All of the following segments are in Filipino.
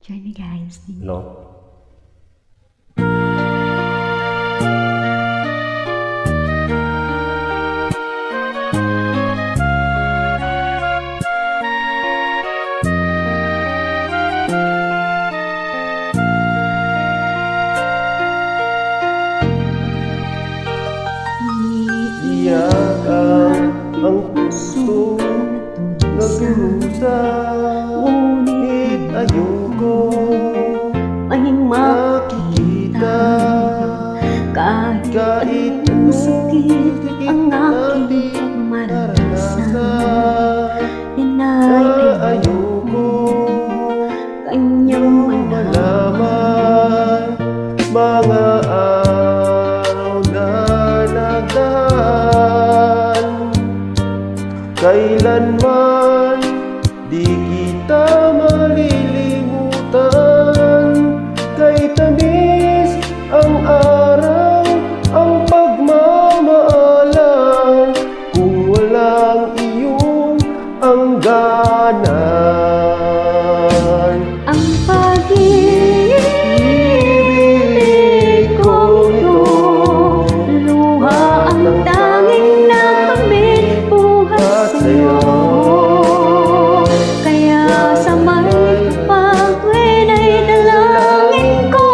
Join me guys. No? Iyakan ang puso nagdurusa, ngunit ayoko ay makikita kahit anong sakit ang aking maranasan. Inay ayoko kanyang malaman mga araw na nagdaan. Kailanman di kita malilimutan, kay tamis ang araw, ang pagmamaalan, kung walang iyong hangganan. ang pag-ibig ko ito, luha ang tanging nakamit buhat sa'yo. Kaya sa may pag-uwi ay dalangin ko,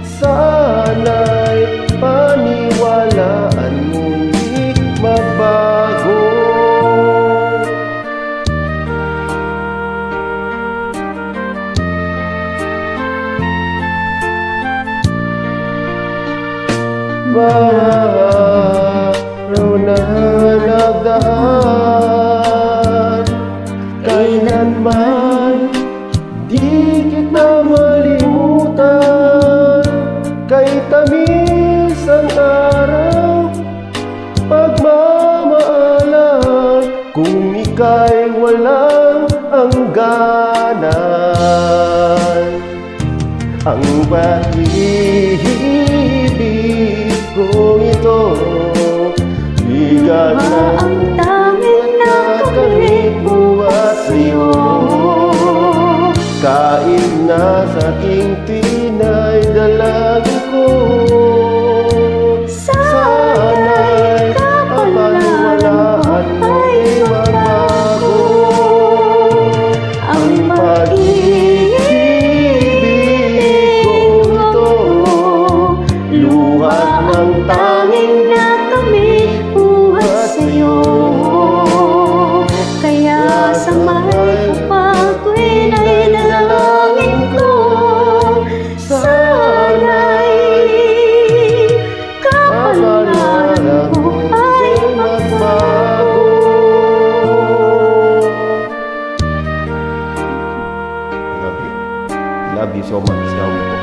sana'y paniwalaan mo'y magbago. Araw na nagdaan, kailanman di kita malimutan, kay tamis ang araw, pagmamaalan, kung ika'y walang hangganan. Ang pag-ibig kong ito, bigat na ang tanging nakamit buhat sa'yo. kahit na sa aking tinay dalangin ko, sana'y kapaniwalaan mo'y magbago. Ang pag-ibig ko ito, luha ng tanging nakamit buhat sa'yo. Kaya sa may pag-uwi ay dalangin ko, sana'y kapalaran ko ay magbago. Love you so much.